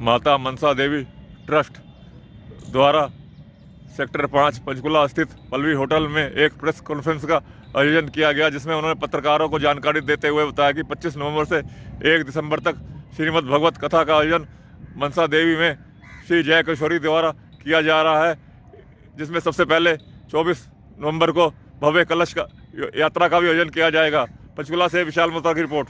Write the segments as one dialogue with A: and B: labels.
A: माता मनसा देवी ट्रस्ट द्वारा सेक्टर 5 पंचकुला स्थित पल्लवी होटल में एक प्रेस कॉन्फ्रेंस का आयोजन किया गया, जिसमें उन्होंने पत्रकारों को जानकारी देते हुए बताया कि 25 नवंबर से 1 दिसंबर तक श्रीमद् भगवत कथा का आयोजन मनसा देवी में श्री जय किशोरी द्वारा किया जा रहा है, जिसमें सबसे पहले 24 नवंबर को भव्य कलश का यात्रा का भी आयोजन किया जाएगा। पंचकुला से विशाल मोहता की रिपोर्ट।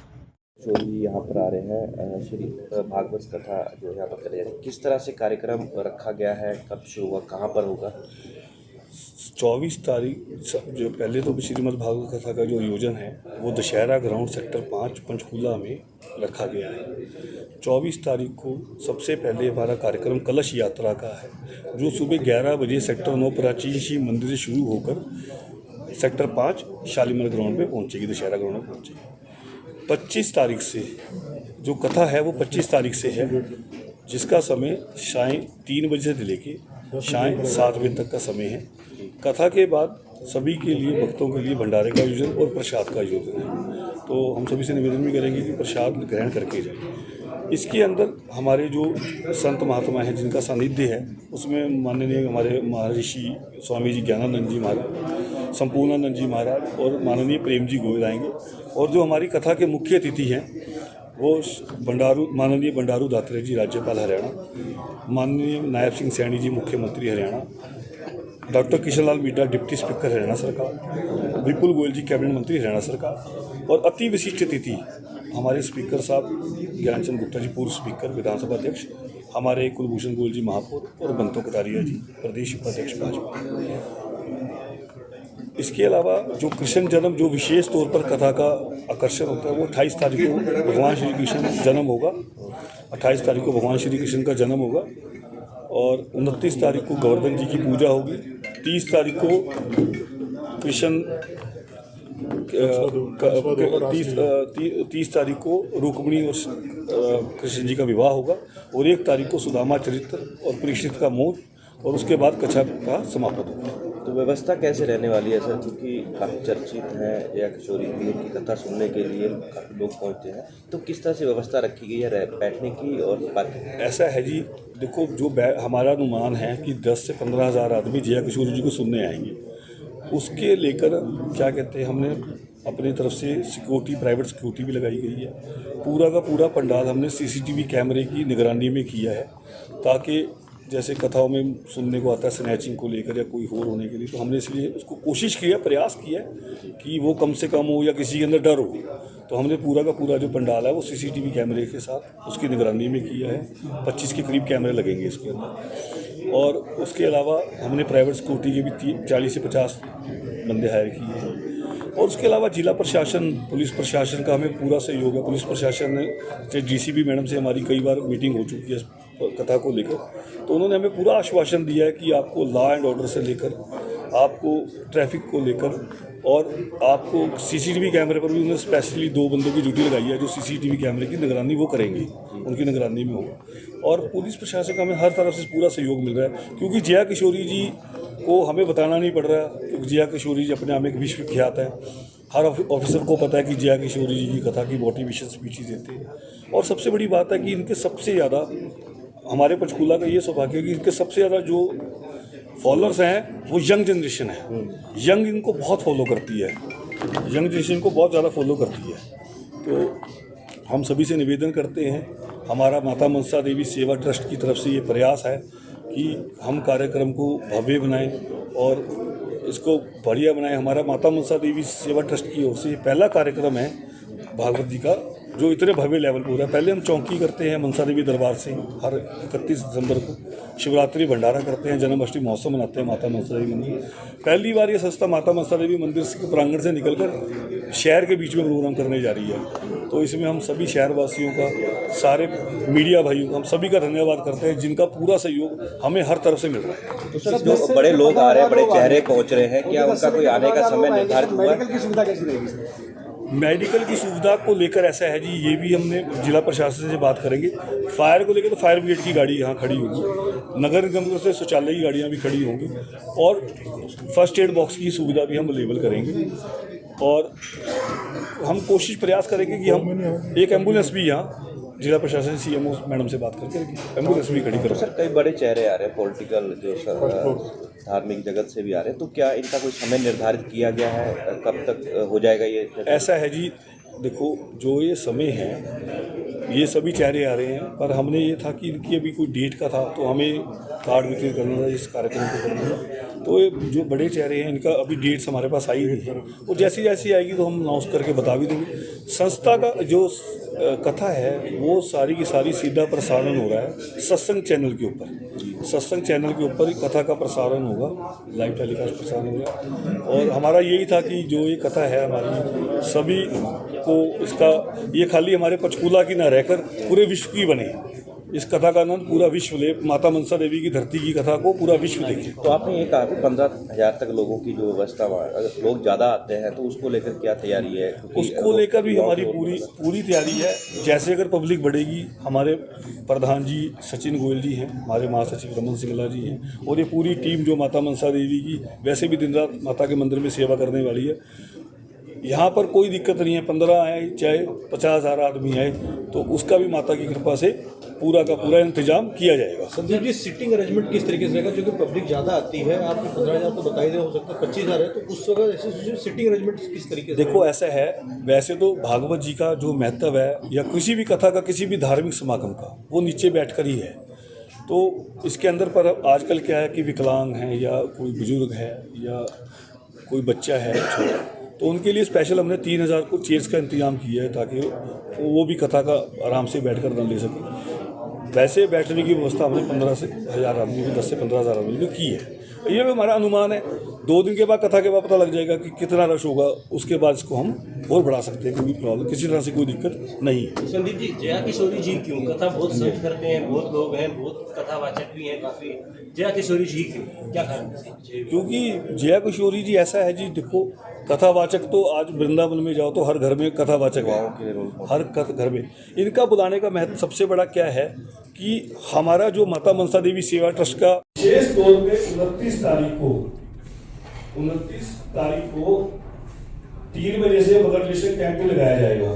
B: जो भी यहाँ पर आ रहे हैं श्री भागवत कथा जो यहाँ पर करे, किस तरह से कार्यक्रम रखा गया है, कब शुरू हुआ, कहाँ पर होगा?
C: 24 तारीख जो पहले तो श्रीमद् भागवत कथा का जो आयोजन है वो दशहरा ग्राउंड सेक्टर 5 पंचकूला में रखा गया है। 24 तारीख को सबसे पहले हमारा कार्यक्रम कलश यात्रा का है, जो सुबह 11 बजे सेक्टर 9 प्राचीन शिव मंदिर से शुरू होकर सेक्टर 5 शालीमार ग्राउंड पे पहुंचेगी, दशहरा ग्राउंड में पहुंचेगी। 25 तारीख से जो कथा है वो 25 तारीख से है, जिसका समय शाम 3 बजे से लेके शाम 7 बजे तक का समय है। कथा के बाद सभी के लिए, भक्तों के लिए भंडारे का आयोजन और प्रसाद का आयोजन है, तो हम सभी से निवेदन भी करेंगे कि प्रसाद ग्रहण करके जाए। इसके अंदर हमारे जो संत महात्मा हैं जिनका सानिध्य है, उसमें माननीय हमारे महर्षि स्वामी जी ज्ञानानंद जी महाराज, संपूर्णानंद जी महाराज और माननीय प्रेम जी गोयल आएंगे। और जो हमारी कथा के मुख्य अतिथि हैं वो माननीय बंडारू दात्रे जी राज्यपाल हरियाणा, माननीय नायब सिंह सैनी जी मुख्यमंत्री Haryana, doctor Kishan Lal मीडा deputy speaker Haryana सरकार, विपुल गोयल जी कैबिनेट मंत्री हरियाणा सरकार, और अति विशिष्ट अतिथि हमारे स्पीकर साहब ज्ञानचंद गुप्ता जी पूर्व स्पीकर विधानसभा अध्यक्ष, हमारे कुलभूषण गोयल जी महापौर और बंतो कटारिया जी प्रदेश उपाध्यक्ष भाजपा। इसके अलावा जो कृष्ण जन्म जो विशेष तौर पर कथा का आकर्षण होता है वो 28 तारीख को भगवान श्री कृष्ण जन्म होगा। 28 तारीख को भगवान श्री कृष्ण का जन्म होगा और 29 तारीख को गोवर्धन जी की पूजा होगी। 30 तारीख को कृष्ण 30 तारीख को रुक्मिणी और कृष्ण जी का विवाह होगा और 1 तारीख को सुदामा चरित्र और परीक्षित का मोह, और उसके बाद कथा का समापन होगा।
B: तो व्यवस्था कैसे रहने वाली है सर, क्योंकि काफ़ी चर्चित है जय किशोरी की कथा सुनने के लिए काफ़ी लोग पहुंचते हैं, तो किस तरह से व्यवस्था रखी गई है बैठने की और पार्किंग?
C: ऐसा है जी, देखो जो हमारा अनुमान है कि 10 से 15 हज़ार आदमी जय किशोरी जी को सुनने आएंगे। उसके लेकर क्या कहते हैं, हमने अपनी तरफ से सिक्योरिटी, प्राइवेट सिक्योरिटी भी लगाई गई है। पूरा का पूरा पंडाल हमने CCTV कैमरे की निगरानी में किया है, ताकि जैसे कथाओं में सुनने को आता है स्नैचिंग को लेकर या कोई और होने के लिए, तो हमने इसलिए उसको कोशिश किया, प्रयास किया कि वो कम से कम हो या किसी के अंदर डर हो। तो हमने पूरा का पूरा जो पंडाल है वो CCTV कैमरे के साथ उसकी निगरानी में किया है। 25 के करीब कैमरे लगेंगे इसके अंदर, और उसके अलावा हमने प्राइवेट सिक्योरिटी के भी 40 से 50 बंदे हायर किए हैं। और उसके अलावा जिला प्रशासन, पुलिस प्रशासन का हमें पूरा सहयोग है। पुलिस प्रशासन ने DCP मैडम से हमारी कई बार मीटिंग हो चुकी है कथा को लेकर, तो उन्होंने हमें पूरा आश्वासन दिया है कि आपको लॉ एंड ऑर्डर से लेकर आपको ट्रैफिक को लेकर और आपको CCTV कैमरे पर भी उन्होंने स्पेशली 2 बंदों की ड्यूटी लगाई है जो CCTV कैमरे की निगरानी वो करेंगे, उनकी निगरानी में होगा। और पुलिस प्रशासन का हमें हर तरफ से पूरा सहयोग मिल रहा है, क्योंकि जया किशोरी जी को हमें बताना नहीं पड़ रहा, क्योंकि जया किशोरी जी अपने आप में एक विश्वविख्यात है। हर ऑफिसर को पता है कि जया किशोरी जी की कथा की मोटिवेशन स्पीचेस देते हैं। और सबसे बड़ी बात है कि इनके सबसे ज़्यादा, हमारे पंचकूला का ये सौभाग्य है कि इनके सबसे ज़्यादा जो फॉलोअर्स हैं वो यंग जनरेशन है। यंग इनको बहुत फॉलो करती है, यंग जनरेशन को बहुत ज़्यादा फॉलो करती है। तो हम सभी से निवेदन करते हैं, हमारा माता मनसा देवी सेवा ट्रस्ट की तरफ से ये प्रयास है कि हम कार्यक्रम को भव्य बनाएं और इसको बढ़िया बनाएं। हमारा माता मनसा देवी सेवा ट्रस्ट की ओर से ये पहला कार्यक्रम है भागवत जी का जो इतने भव्य लेवल पर हो रहा है। पहले हम चौकी करते हैं मनसा देवी दरबार से, हर 31 दिसंबर को शिवरात्रि भंडारा करते हैं, जन्माष्टमी महोत्सव मनाते हैं माता मनसा देवी मंदिर। पहली बार ये संस्था माता मनसा देवी मंदिर के प्रांगण से निकलकर शहर के बीच में प्रोग्राम करने जा रही है। तो इसमें हम सभी शहरवासियों का, सारे मीडिया भाइयों का, हम सभी का धन्यवाद करते हैं, जिनका पूरा सहयोग हमें हर तरफ से मिल रहा है।
B: तो सर जो बड़े लोग आ रहे हैं, बड़े चेहरे पहुँच रहे हैं, क्या उनका कोई आने का समय निर्धारित हुआ है?
C: मेडिकल की सुविधा को लेकर ऐसा है जी, ये भी हमने जिला प्रशासन से बात करेंगे। फायर को लेकर तो फायर ब्रिगेड की गाड़ी यहाँ खड़ी होगी, नगर निगम से शौचालय की गाड़ियाँ भी खड़ी होंगी, और फर्स्ट एड बॉक्स की सुविधा भी हम अवेलेबल करेंगे। और हम कोशिश प्रयास करेंगे कि हम एक एम्बुलेंस भी यहाँ जिला प्रशासन CMO मैडम से बात करके एम्बुलेंस भी खड़ी
B: तो
C: करो।
B: सर कई बड़े चेहरे आ रहे हैं पॉलिटिकल जो धार्मिक जगत से भी आ रहे हैं, तो क्या इनका कोई समय निर्धारित किया गया है, कब तक हो जाएगा ये?
C: ऐसा है जी, देखो जो ये समय है ये सभी चेहरे आ रहे हैं, पर हमने ये था कि इनकी अभी कोई डेट का था तो हमें कार्ड वितरित करना था इस कार्यक्रम को करना था। तो ये जो बड़े चेहरे हैं इनका अभी डेट्स हमारे पास आई नहीं है, और जैसी जैसी आएगी तो हम अनाउंस करके बता भी देंगे। संस्था का जो कथा है वो सारी की सारी सीधा प्रसारण हो रहा है सत्संग चैनल के ऊपर। सत्संग चैनल के ऊपर ही कथा का प्रसारण होगा, लाइव टेलीकास्ट प्रसारण होगा। और हमारा यही था कि जो ये कथा है हमारी सभी को इसका, ये खाली हमारे पंचकूला की ना रहकर पूरे विश्व की बने। इस कथा का आनंद पूरा विश्व ले, माता मनसा देवी की धरती की कथा को पूरा विश्व देखे।
B: तो आपने ये कहा कि 15,000 तक लोगों की जो व्यवस्था, अगर लोग ज़्यादा आते हैं तो उसको लेकर क्या तैयारी है?
C: उसको लेकर भी हमारी पूरी तैयारी है। जैसे अगर पब्लिक बढ़ेगी, हमारे प्रधान जी सचिन गोयल जी हैं, हमारे महासचिव रमन सिंगला जी हैं, और ये पूरी टीम जो माता मनसा देवी की वैसे भी दिन रात माता के मंदिर में सेवा करने वाली है। यहाँ पर कोई दिक्कत नहीं है, 15 आए चाहे 50,000 आदमी आए तो उसका भी माता की कृपा से पूरा का पूरा इंतजाम किया जाएगा।
D: संदीप जी, सीटिंग अरेंजमेंट किस तरीके से रहेगा? क्योंकि पब्लिक ज़्यादा आती है, आपने 15,000 तो बताई दे, हो सकता है 25,000 है, तो उस वक्त ऐसे सीटिंग अरेंजमेंट किस तरीके से?
C: देखो ऐसा है, वैसे तो भागवत जी का जो महत्व है या किसी भी कथा का, किसी भी धार्मिक समागम का, वो नीचे बैठकर ही है। तो इसके अंदर पर आजकल क्या है कि विकलांग हैं या कोई बुजुर्ग है या कोई बच्चा है छोटा, तो उनके लिए स्पेशल हमने 3,000 को चेयर्स का इंतजाम किया है ताकि वो भी कथा का आराम से बैठकर दम ले सकें। वैसे बैठने की व्यवस्था हमने 15 से 1,000 आदमी की, 10 से 15,000 आदमी की की है। ये भी हमारा अनुमान है। 2 दिन के बाद कथा के बाद पता लग जाएगा कि कितना रश होगा, उसके बाद इसको हम और बढ़ा सकते हैं। कोई प्रॉब्लम, किसी तरह से कोई दिक्कत नहीं है।
D: संदीप जी, जया किशोरी जी क्यों? कथा बहुत संत करते हैं, बहुत लोग हैं, बहुत कथावाचक भी हैं काफ़ी। जया किशोरी जी क्यों, क्या कारण है?
C: क्योंकि जया किशोरी जी ऐसा है जी, देखो कथावाचक तो आज वृंदावन में जाओ तो हर घर में कथावाचक है, हर घर में। इनका बुलाने का महत्व सबसे बड़ा क्या है कि हमारा जो माता मनसा देवी सेवा ट्रस्ट का विशेष तौर पे 29 तारीख को 3 बजे से बगल डिस्ट्रिक्ट कैंप में लगाया जाएगा।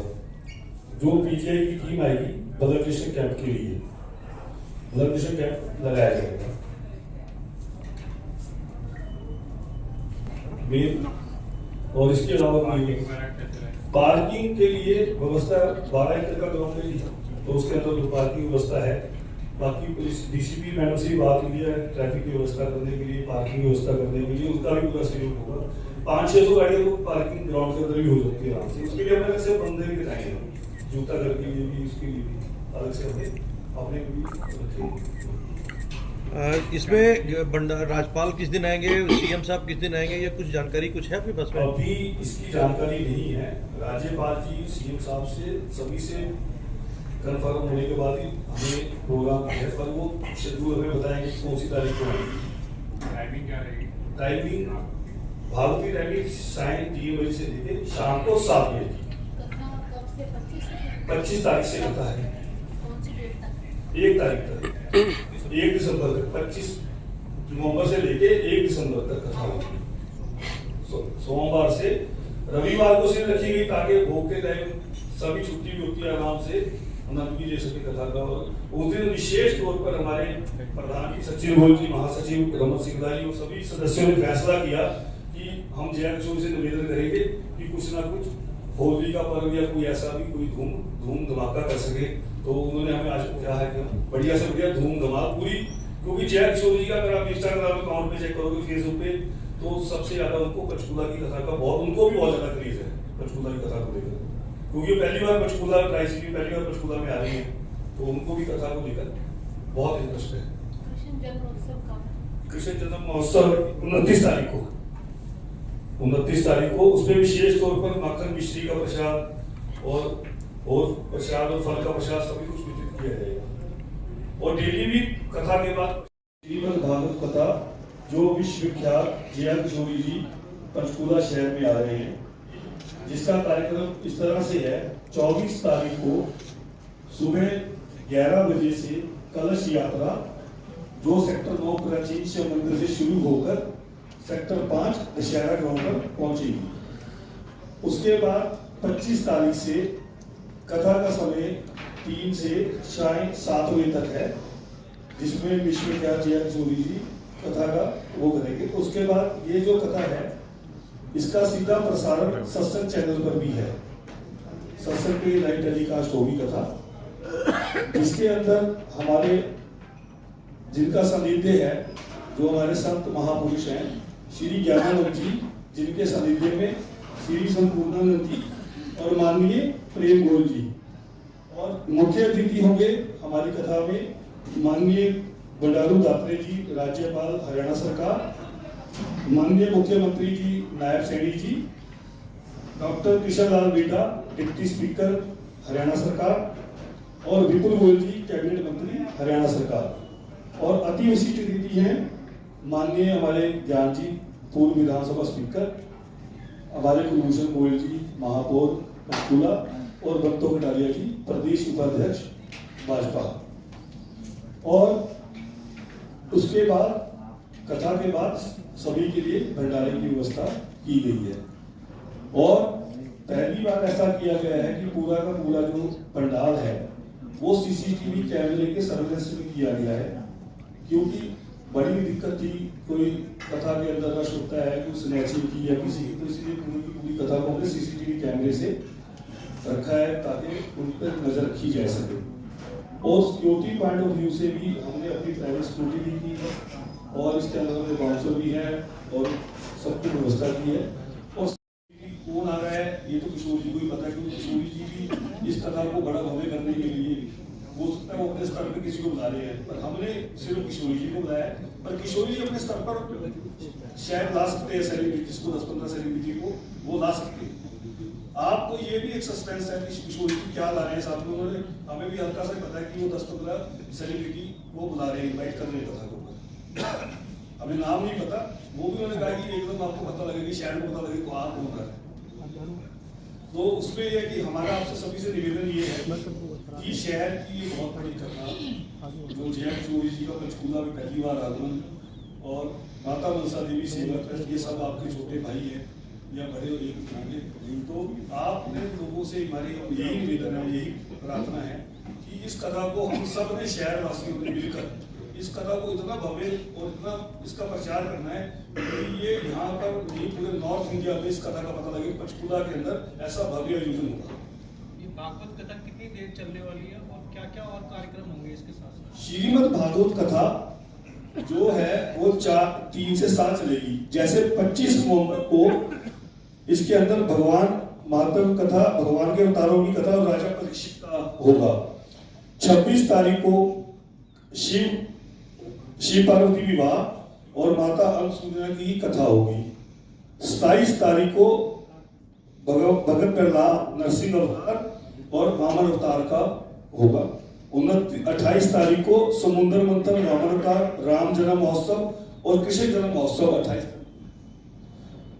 C: जो PGI की टीम आएगी बगल डिस्ट्रिक्ट कैंप के लिए, बगल डिस्ट्रिक्ट कैंप लगाया जाएगा। और इसके अलावा पार्किंग के लिए व्यवस्था 12 एकड़ का ग्राउंड है, तो उसके अंदर पार्किंग व्यवस्था है। बाकी पुलिस DCP मैडम से भी बात हुई है, ट्रैफिक की व्यवस्था करने के लिए, पार्किंग व्यवस्था करने के लिए उनका भी पूरा सहयोग होगा। 500-600 गाड़ियाँ तो पार्किंग ग्राउंड के अंदर भी हो सकती है आराम से। उसके लिए हमने सिर्फ बंदे भी दिखाए हैं, जूता घर के लिए भी, उसके लिए भी अलग से अपने भी।
D: इसमें राज्यपाल किस दिन आएंगे, CM साहब किस दिन आएंगे, या कुछ जानकारी कुछ है आपके पास में?
C: अभी इसकी जानकारी नहीं है। राज्यपाल जी CM साहब से सभी से कंफर्म होने के बाद ही हमें प्रोग्राम है, पर वो शेड्यूल हमें बताएंगे कौन सी तारीख को आएगी। टाइमिंग क्या रहेगी? टाइमिंग भारतीय टाइमिंग सायं 3 बजे से लेकर शाम को 7 बजे। 25 तारीख से होता है, 1 तारीख तक, 1 दिसंबर तक, 25 नवंबर से लेके 1 दिसंबर तक कथा होगी। सोमवार से रविवार को सिर्फ रखी गई ताकि भोग के टाइम सभी छुट्टी भी होती है, आराम से आनंद भी ले सके कथा का। और उस दिन विशेष तौर पर हमारे प्रधान जी सचिन गोयल जी, महासचिव रमन सिंगला जी और सभी सदस्यों ने फैसला किया कि हम जया किशोरी से निवेदन करेंगे कि कुछ ना कुछ होली का पर्व या कोई ऐसा भी कोई धूम धमाका कर सके। तो उन्होंने हमें आज क्या है कि बढ़िया से बढ़िया धूम धमाका पूरी, क्योंकि जया किशोरी जी का अगर आप इंस्टाग्राम अकाउंट पे चेक करोगे, फेसबुक पे, तो सबसे ज्यादा उनको पंचकूला की कथा का उनको भी बहुत ज्यादा क्रेज है पंचकूला की कथा को लेकर, क्योंकि पहली बार पंचकूला पहली बार पंचकूला में आ रही है, तो उनको भी कथा को लेकर बहुत इंटरेस्ट है। कृष्ण जन्म महोत्सव 29 तारीख को, 29 तारीख को उसमें विशेष तौर पर माखन मिश्री का प्रसाद और प्रसाद और फल का प्रसाद सभी कुछ वितरित किया जाएगा। और डेली भी कथा के बाद श्रीमद् भागवत कथा जो विश्व विख्यात जया किशोरी जी पंचकूला शहर में आ रहे हैं, जिसका कार्यक्रम इस तरह से है। 24 तारीख को सुबह 11 बजे से कलश यात्रा जो सेक्टर 9 प्राचीन शिव मंदिर से शुरू होकर सेक्टर 5 दशहरा ग्राउंड पर पहुंचेगी। उसके बाद 25 तारीख से कथा का समय 3 से शाम 7 बजे तक है, जिसमें विश्वविख्यात जया किशोरी जी कथा का वो करेंगे। उसके बाद ये जो कथा है इसका सीधा प्रसारण सत्संग चैनल पर भी है, सत्संग पे लाइव टेलीकास्ट होगी कथा, जिसके अंदर हमारे जिनका सानिध्य है, जो हमारे संत महापुरुष हैं, श्री ज्ञानानंद जी, जिनके सानिध्य में श्री संत पूर्णानंद जी और माननीय प्रेम गोयल जी, और मुख्य अतिथि होंगे हमारी कथा में माननीय बंडारू दात्रे जी, राज्यपाल हरियाणा सरकार, माननीय मुख्यमंत्री जी नायब सैनी जी, डॉक्टर कृष्ण लाल बेटा डिप्टी स्पीकर हरियाणा सरकार, और विपुल गोयल जी कैबिनेट मंत्री हरियाणा सरकार, और अति विशिष्ट अतिथि हैं माननीय हमारे ज्ञान जी पूर्व विधानसभा स्पीकर, हमारे कुलभूषण गोयल जी महापौर पंचकूला, और बंतो कटारिया जी प्रदेश उपाध्यक्ष भाजपा। और उसके बाद कथा के बाद सभी के लिए भंडारे की व्यवस्था की गई है। और पहली बार ऐसा किया गया है कि पूरा का पूरा जो पंडाल है वो सीसीटीवी कैमरे के सर्वेलेंस में किया गया है, क्योंकि बड़ी दिक्कत थी, कोई कथा के अंदर रश होता है, कोई स्नैचिंग की या किसी की, तो इसलिए पूरी की पूरी कथा को हमने सीसीटीवी कैमरे से रखा है ताकि उन पर नजर रखी जा सके। और सिक्योरिटी पॉइंट ऑफ व्यू से भी हमने अपनी प्राइवेट सिक्योरिटी भी की है, और इसके अंदर हमें बाउंसर भी है और सबकी व्यवस्था की है। और कौन आ रहा है ये तो किशोर जी को ही पता है, क्योंकि किशोर जी भी इस कथा को बड़ा भव्य करने के लिए हो सकता है वो अपने स्तर पर किसी को बुला रहे हैं, पर हमने सिर्फ किशोरी जी को बुलाया। पर किशोरी जी अपने स्तर पर शायद ला सकते हैं सेलिब्रिटी, जिसको 10-15 सेलिब्रिटी को वो ला सकते हैं। आपको ये भी एक सस्पेंस है कि किशोरी जी क्या ला रहे हैं साथ में, उन्होंने हमें भी हल्का सा पता है कि वो 10-15 सेलिब्रिटी वो बुला रहे हैं, इन्वाइट कर रहे हैं कथा को, हमें नाम नहीं पता। वो भी उन्होंने कहा कि एकदम आपको पता लगेगा, शायद पता लगे तो आप होगा। तो उसमें यह कि हमारा आपसे सभी से निवेदन ये है कि शहर की ये बहुत बड़ी घटना जो जया किशोरी जी का पंचकूला में पहली बार आगमन, और माता मनसा देवी सेवा ट्रस्ट, ये सब आपके छोटे भाई हैं या बड़े एक होंगे, तो आपने लोगों से हमारी यही निवेदन है, यही प्रार्थना है कि इस कथा को हम सब ने शहर वासियों ने मिलकर इस कथा को इतना भव्य और इतना इसका प्रचार करना है कि ये यहाँ पर नहीं पूरे नॉर्थ इंडिया में इस कथा का पता लगे, पंचकूला के अंदर ऐसा भव्य आयोजन होगा।
E: ये भागवत कथा कितनी देर चलने वाली है और क्या-क्या और कार्यक्रम होंगे इसके साथ?
C: श्रीमद् भागवत कथा जो है वो 3 से 7 चलेगी। जैसे 25 नवंबर को इसके अंदर भगवान महात्म कथा, भगवान के अवतारों की कथा और राजा परीक्षित का होगा। 26 तारीख को शिव पार्वती विवाह और माता अन्नपूर्णा की कथा होगी। 27 तारीख को भगत प्रहलाद नरसिंह अवतार और वामन अवतार का होगा। 28 तारीख को समुद्र मंथन, वामन अवतार, राम जन्म महोत्सव और कृष्ण जन्म महोत्सव 28।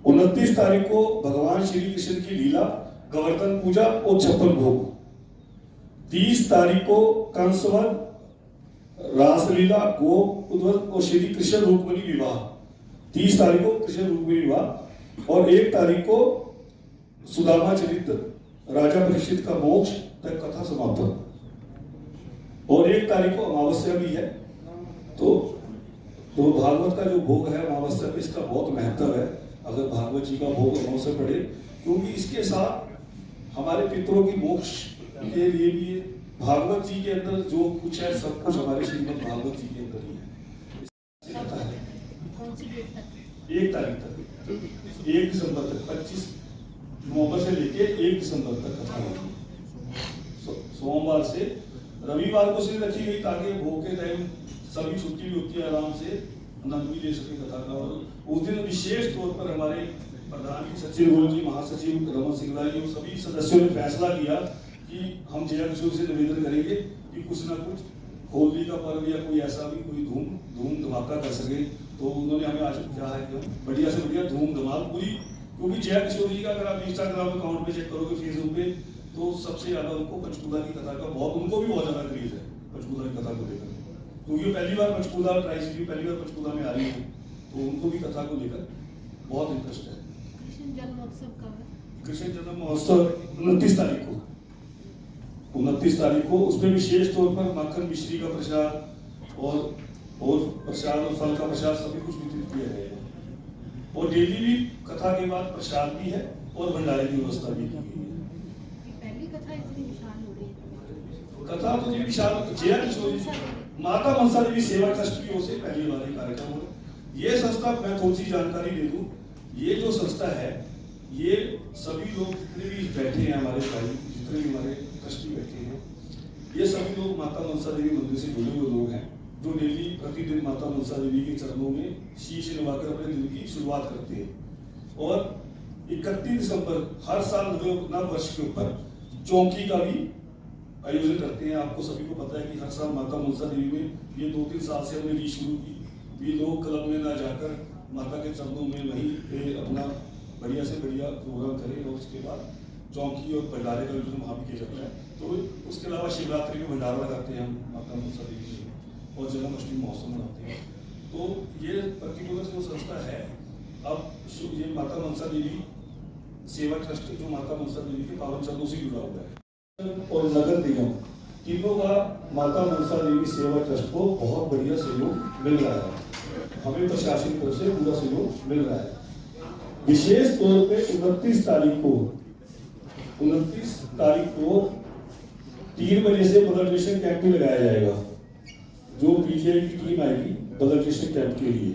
C: 29 तारीख को भगवान श्री कृष्ण की लीला, गोवर्धन पूजा और 56 भोग। 30 तारीख को कंसवध, रासलीला, गोप उद्वत और श्री कृष्ण रुक्मिणी विवाह। 30 तारीख को कृष्ण रुक्मिणी विवाह, और 1 तारीख को सुदामा चरित्र, राजा परीक्षित का मोक्ष तक कथा समापन, और 1 तारीख को अमावस्या भी है। तो भागवत का जो भोग है अमावस्या पे, इसका बहुत महत्व है। अगर भागवत जी का भोग अमावस्या पड़े, क्योंकि इसके साथ हमारे पितरों की मोक्ष के लिए भी भागवत जी के अंदर जो कुछ है सब कुछ हमारे श्रीमद् भागवत जी के अंदर ही है। 1 तारीख तक, 1 दिसंबर तक, 25 नवंबर से लेके 1 दिसंबर तक कथा होगी। सोमवार से रविवार को सिर्फ रखी गई ताकि भोग के टाइम सभी छुट्टी भी होती है, आराम से आनंद भी ले सके कथा का। और उस दिन विशेष तौर पर हमारे प्रधान सचिव गोयल जी, महासचिव रमन सिंगला जी और सभी सदस्यों ने फैसला किया कि हम जया किशोर से निवेदन करेंगे कि कुछ ना कुछ होली का पर्व या कोई ऐसा भी कोई धूम धमाका कर सके। तो उन्होंने हमें आज कहा है कि बढ़िया से बढ़िया धूम धमाल पूरी, क्योंकि जया किशोर जी का अगर आप इंस्टाग्राम अकाउंट पे चेक करोगे, फेसबुक पे, तो सबसे ज्यादा उनको पंचकूला की कथा का उनको भी बहुत ज्यादा क्रेज है पंचकूला की कथा को लेकर, क्योंकि पहली बार पंचकूला ट्राई सिटी पहली बार पंचकूला में आ रही है, तो उनको भी कथा को लेकर बहुत इंटरेस्ट है।
F: कृष्ण जन्म महोत्सव कब है?
C: कृष्ण जन्म महोत्सव 29 तारीख को। 29 तारीख को। उसमें विशेष तौर पर माखन मिश्री का प्रसाद और प्रसाद और फल का प्रसाद सभी कुछ वितरित किया जाएगा। और डेली भी कथा के बाद प्रसाद भी है और भंडारे की व्यवस्था भी की गई है।
F: पहली कथा इतनी विशाल हो रही है।
C: कथा तो ये विशाल जया किशोरी माता मनसा देवी सेवा ट्रस्ट की ओर से पहली बार ये कार्यक्रम हो। ये संस्था, मैं थोड़ी सी जानकारी दे दूं, ये जो संस्था है ये सभी लोग जितने भी बैठे हैं हमारे भाई, जितने भी हमारे ट्रस्टी बैठे हैं, ये सभी लोग माता मनसा देवी मंदिर से जुड़े हुए लोग हैं जो डेली प्रतिदिन माता मनसा देवी के चरणों में शीश निभाकर अपने दिन की शुरुआत करते हैं। और 31 दिसंबर हर साल नव वर्ष के ऊपर चौकी का भी आयोजन करते हैं। आपको सभी को पता है कि हर साल माता मनसा देवी में ये 2-3 साल से हमने रीच शुरू की। ये लोग क्लब में ना जाकर माता के चरणों में वहीं पे अपना बढ़िया से बढ़िया प्रोग्राम करें और उसके बाद चौकी और भंडारे का आयोजन वहाँ भी किया जाता है। तो उसके अलावा शिवरात्रि में भंडारा लगाते हैं हम माता मनसा देवी में और जन्माष्टमी महोत्सव मनाते हैं। तो ये पर्टिकुलर जो संस्था है, अब ये माता मनसा देवी सेवा ट्रस्ट जो माता मनसा देवी के पावन चरणों से जुड़ा हुआ है और नगर निगम तीनों का माता मनसा देवी सेवा ट्रस्ट को बहुत बढ़िया सहयोग मिल रहा है। हमें प्रशासन की तरफ से पूरा सहयोग मिल रहा है। विशेष तौर पे 29 तारीख को 3 बजे से ब्लड डोनेशन कैंप भी लगाया जाएगा। जो पीजीआई की टीम आएगी ब्लड डोनेशन कैंप के लिए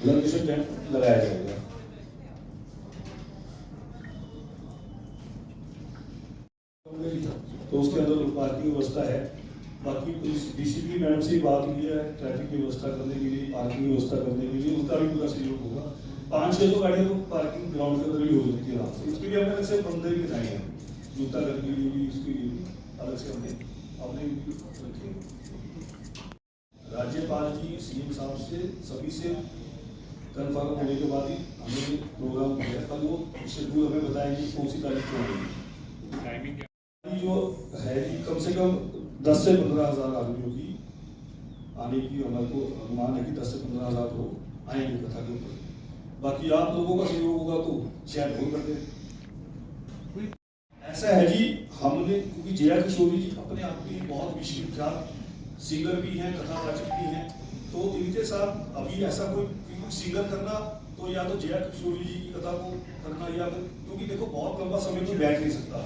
C: ब्लड डोनेशन कैंप लगाया जाएगा। तो उसके अंदर पार्किंग व्यवस्था है। बाकी डीसीपी मैडम से बात हुई है ट्रैफिक की व्यवस्था करने के लिए, पार्किंग व्यवस्था करने के लिए, उनका भी पूरा सहयोग होगा। 500-600 गाड़ियाँ तो पार्किंग ग्राउंड के अंदर भी हो सकती है आराम से। इसके लिए हमने अलग से बंदे भी बनाए हैं, जूता करने के लिए भी, इसके लिए भी अलग से हमने रखे। राज्यपाल जी सीएम साहब से सभी से कन्फर्म होने के बाद ही हमने प्रोग्राम किया। कल वो शेड्यूल हमें बताएंगे कौन सी तारीख को होगी। जो है कि कम से कम 10 से 15 हज़ार आदमियों की आने की हमारे को अनुमान है कि 10 से 15 हज़ार लोग आएंगे कथा के ऊपर। बाकी आप लोगों का सहयोग होगा तो शायद हो कर दे। ऐसा है जी, हमने क्योंकि जया किशोरी जी अपने आप में बहुत विश्वविख्यात सिंगर भी हैं, कथावाचक भी हैं, तो इनके साथ अभी ऐसा कोई सिंगर करना तो या तो जया किशोरी जी की कथा को करना या क्योंकि देखो बहुत लंबा समय तो बैठ नहीं सकता।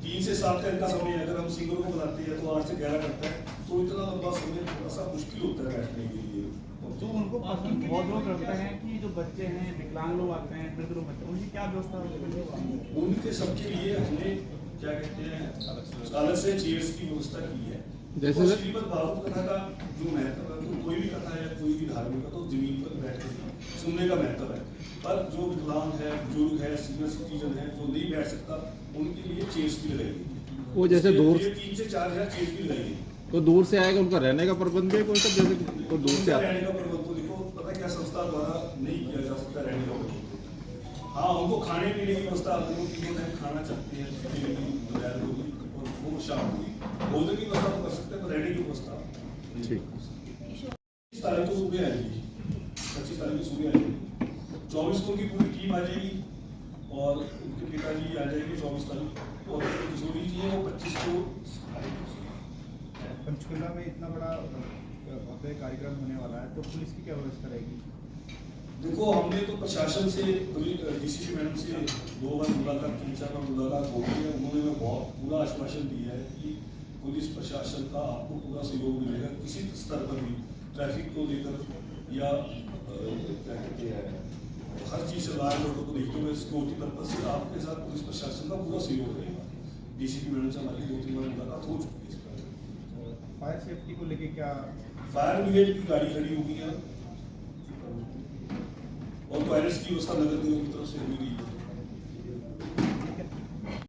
C: 3 से 7 का इनका समय है। अगर हम सिंगर को बुलाते हैं तो 8 से 11 करता है, तो इतना लंबा समय थोड़ा सा मुश्किल होता है बैठने के लिए।
E: जो उनको पसंद बहुत लोग करते हैं कि जो बच्चे हैं, विकलांग लोग आते हैं, वृद्ध लोग आते हैं, उनकी क्या व्यवस्था है?
C: उनके सबके लिए हमने क्या कहते हैं अलग से चेयर्स की व्यवस्था की है। जैसे श्रीमद् भागवत कथा का जो महत्व है, तो कोई भी कथा है कोई भी धार्मिक का तो जमीन पर बैठ कर सुनने का महत्व है। पर जो विकलांग है, बुजुर्ग है, सीनियर सिटीजन है, जो नहीं बैठ सकता, उनके लिए चेयर्स भी लगाएगी।
G: वो जैसे दूर
C: 3 से 4 हज़ार चेयर्स भी लगाएगी।
G: तो दूर से आएगा, उनका रहने का प्रबंध भी कोई सब जैसे तो दूर से
C: रहने का प्रबंध तो देखो पता क्या संस्था द्वारा नहीं किया जा सकता रहने का प्रबंध। हाँ, उनको खाने पीने की व्यवस्था आप लोगों की खाना चाहते हैं और वो शाम को भोजन की व्यवस्था तो कर सकते हैं, पर रहने की व्यवस्था 25 तारीख को सुबह आएगी, 25 तारीख को सुबह आएगी, 24 को उनकी पूरी टीम आ जाएगी और उनके पिताजी आ जाएंगे 24 तारीख और किशोरी जी है वो 25 को।
H: पंचकुला में इतना बड़ा भव्य कार्यक्रम होने वाला है तो पुलिस की क्या व्यवस्था रहेगी?
C: देखो हमने तो प्रशासन से डीसीपी मैडम से 2 बार मुलाकात, 3-4 बार मुलाकात हो गई है। उन्होंने हमें बहुत पूरा आश्वासन दिया है कि पुलिस प्रशासन का आपको पूरा सहयोग मिलेगा किसी स्तर पर भी, ट्रैफिक को लेकर या क्या कहते हैं हर चीज़ से लॉ एंड ऑर्डर को देखते हुए सिक्योरिटी पर्पज से आपके साथ पुलिस प्रशासन का पूरा सहयोग रहेगा। डीसीपी मैडम से हमारी 2-3 बार मुलाकात हो चुकी है। इस पर
H: फायर सेफ्टी को लेके क्या?
C: फायर ब्रिगेड की गाड़ी खड़ी होगी है और टॉयलेट्स की व्यवस्था नगर निगम की तरफ से हुई है।